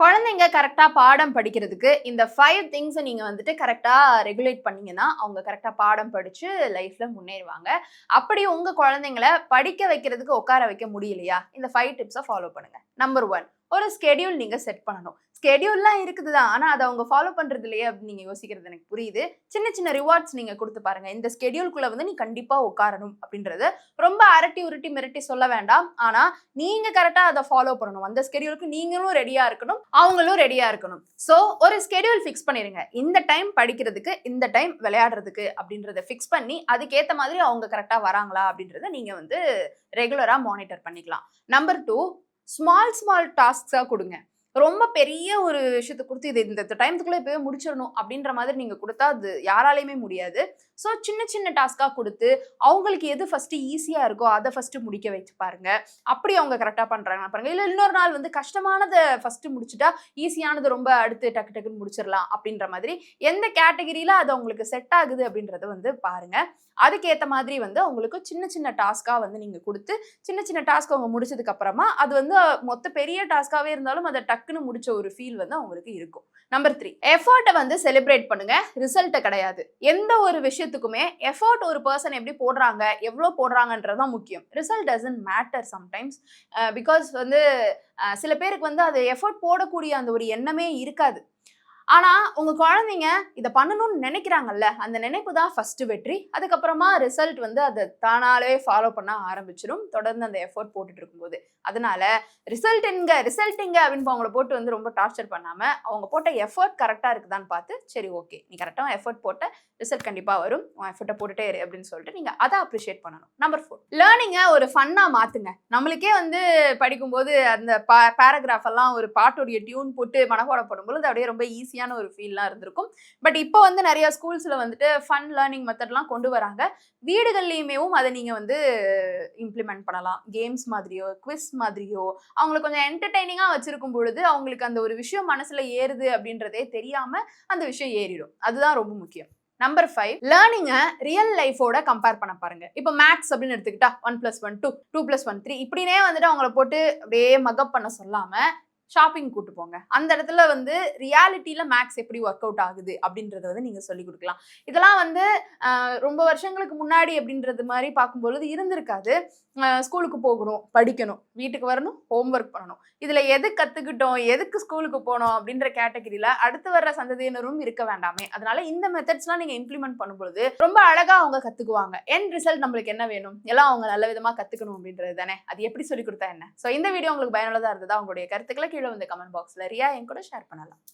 குழந்தைங்க கரெக்டா பாடம் படிக்கிறதுக்கு இந்த 5 திங்ஸ் நீங்க வந்துட்டு கரெக்டா ரெகுலேட் பண்ணீங்கன்னா, அவங்க கரெக்டா பாடம் படிச்சு லைஃப்ல முன்னேறுவாங்க. அப்படி உங்க குழந்தைங்கள படிக்க வைக்கிறதுக்கு உட்கார வைக்க முடியலையா? இந்த 5 டிப்ஸ ஃபாலோ பண்ணுங்க. நம்பர் 1 ஒரு ஸ்கெட்யூல் நீங்க செட் பண்ணணும். ஸ்கெட்யூல்லாம் இருக்குது தான். ஆனா அத அவங்க ஃபாலோ பண்றது இல்லையே அப்படின்னு நீங்க யோசிக்கிறது எனக்கு புரியுது. சின்ன சின்ன ரிவார்ட்ஸ் நீங்க குடுத்து பாருங்க. இந்த ஸ்கெட்யூல்குள்ள வந்து நீ கண்டிப்பா உட்காரணும் அப்படின்றது. ரொம்ப அரட்டி உருட்டி மிரட்டி சொல்ல வேண்டாம். ஆனா நீங்க கரெக்டா அத ஃபாலோ பண்ணணும். அந்த ஸ்கெட்யூலுக்கு நீங்களும் ரெடியா இருக்கணும். அவங்களும் ரெடியா இருக்கணும். சோ ஒரு ஸ்கெட்யூல் ஃபிக்ஸ் பண்ணிருங்க. இந்த டைம் படிக்கிறதுக்கு, இந்த டைம் விளையாடுறதுக்கு அப்படின்றத ஃபிக்ஸ் பண்ணி அதுக்கேத்த மாதிரி அவங்க கரெக்டா வராங்களா அப்படின்றத நீங்க வந்து ரெகுலரா மானிட்டர் பண்ணிக்கலாம். நம்பர் 2 ஸ்மால் டாஸ்க்ஸா குடுங்க. ரொம்ப பெரிய ஒரு விஷயத்த குடுத்து இது இந்த டைம்க்குள்ள இப்பவே முடிச்சிடணும் அப்படின்ற மாதிரி நீங்க குடுத்தா அது யாராலையுமே முடியாது. சோ சின்ன சின்ன டாஸ்கா குடுத்து அவங்களுக்கு எது ஃபர்ஸ்ட் ஈஸியா இருக்கோ அத ஃபர்ஸ்ட் முடிக்க வச்சு பாருங்க. அப்படி அவங்க கரெக்ட்டா பண்றாங்க பாருங்க. இல்ல இன்னொரு நாள் வந்து கஷ்டமானத ஃபர்ஸ்ட் முடிச்சுட்டா ஈஸியானது ரொம்ப அடுத்து டக்கு டக்குன்னு முடிச்சிடலாம் அப்படின்ற மாதிரி எந்த கேட்டகரியில அது உங்களுக்கு செட் ஆகுது அப்படின்றத வந்து பாருங்க. அதுக்கேத்த மாதிரி வந்து உங்களுக்கு சின்ன சின்ன டாஸ்கா வந்து நீங்க குடுத்து சின்ன சின்ன டாஸ்க் அவங்க முடிச்சதுக்கு அப்புறமா அது வந்து மொத்த பெரிய டாஸ்காவே இருந்தாலும் அத டக்குன்னு முடிச்ச ஒரு ஃபீல் வந்து அவங்களுக்கு இருக்கும். நம்பர் 3 எஃபோர்ட்ட வந்து செலிப்ரேட் பண்ணுங்க. ரிசல்ட்ட கிடையாது. எந்த ஒரு விஷயத்துக்குமே எஃபோர்ட் ஒரு பெர்சன் எப்படி போடுறாங்க, எவ்வளோ போடுறாங்கன்றது தான் முக்கியம். Result doesn't matter sometimes. Because வந்து சில பேருக்கு வந்து அது எஃபோர்ட் போடக்கூடிய அந்த ஒரு எண்ணமே இருக்காது. ஆனா, உங்க குழந்தைங்க இத பண்ணணும்னு நினைக்கிறாங்கல்ல, அந்த நினைப்பு தான் ஃபர்ஸ்ட் வெற்றி. அதுக்கப்புறமா ரிசல்ட் வந்து அத தானாவே ஃபாலோ பண்ண ஆரம்பிச்சுரும். தொடர்ந்து அந்த எஃபோர்ட் போட்டுட்டு இருக்கும்போது. அதனால ரிசல்ட் எங்க அப்படின்னு அவங்கள போட்டு வந்து ரொம்ப டார்ச்சர் பண்ணாம, அவங்க போட்ட எஃபோர்ட் கரெக்ட்டா இருக்குதான்னு பார்த்து, சரி ஓகே. நீ கரெக்ட்டா எஃபோர்ட் போட்ட, ரிசல்ட் கண்டிப்பா வரும். உன் எஃபோர்ட்ட போட்டுட்டே இரு அப்படின்னு சொல்லிட்டு நீங்க அத அப்ரிஷியேட் பண்ணணும். நம்பர் 4 லேர்னிங்க ஒரு ஃபன்னா மாத்துங்க. நம்மளுக்கே வந்து படிக்கும்போது அந்த பேராகிராஃப் எல்லாம் ஒரு பாட்டோடைய டியூன் போட்டு மனப்பாடம் பண்ணும்போது அப்படியே ரொம்ப ஈஸியான ஒரு ஃபீல்லாம் இருந்திருக்கும். பட் இப்போ வந்து நிறைய ஸ்கூல்ஸ்ல வந்துட்டு ஃபன் லேர்னிங் மெத்தட்லாம் கொண்டு வராங்க. வீடுகள்லயுமேவும் அதை நீங்க வந்து இம்ப்ளிமெண்ட் பண்ணலாம். கேம்ஸ் மாதிரியோ, குவிஸ் மாதிரியோ அவங்கள கொஞ்சம் என்டர்டெய்னிங்கா வச்சிருக்கும் பொழுது அவங்களுக்கு அந்த ஒரு விஷயம் மனசுல ஏறுது அப்படின்றதே தெரியாம அந்த விஷயம் ஏறிடும். அதுதான் ரொம்ப முக்கியம். நம்பர் 5 லேர்னிங்க ரியல் லைஃபோட கம்பேர் பண்ண பாருங்க. இப்போ மேத்ஸ் அப்படின்னு எடுத்துக்கிட்டா 1+1 2, 2+1 3 இப்படினே வந்துட்டு அவங்கள போட்டு அப்படியே மக்கப் பண்ண சொல்லாம ஷாப்பிங் கூட்டு போங்க. அந்த இடத்துல வந்து ரியாலிட்டியில மேக்ஸ் எப்படி ஒர்க் அவுட் ஆகுது அப்படின்றத வந்து நீங்க சொல்லிக் கொடுக்கலாம். இதெல்லாம் வந்து ரொம்ப வருஷங்களுக்கு முன்னாடி அப்படின்றது மாதிரி பார்க்கும்பொழுது இருந்திருக்காது. ஸ்கூலுக்கு போகணும், படிக்கணும், வீட்டுக்கு வரணும், ஹோம்ஒர்க் பண்ணணும். இதுல எது கத்துக்கிட்டோம், எதுக்கு ஸ்கூலுக்கு போனோம் அப்படின்ற கேட்டகரியில அடுத்து வர்ற சந்ததியினரும் இருக்க வேண்டாமே. அதனால இந்த மெத்தட்ஸ்லாம் நீங்க இம்ப்ளிமெண்ட் பண்ணும்பொழுது ரொம்ப அழகா அவங்க கத்துக்குவாங்க. எண்ட் ரிசல்ட் நம்மளுக்கு என்ன வேணும், எல்லாம் அவங்க நல்ல விதமா கத்துக்கணும் அப்படின்றது தானே. அது எப்படி சொல்லி கொடுத்தா என்ன. ஸோ இந்த வீடியோ உங்களுக்கு பயனுள்ளதா இருந்ததா? உங்களுடைய கருத்துக்களை கீழே வந்து கமெண்ட் பாக்ஸ்ல ரியா என் கூட ஷேர் பண்ணலாம்.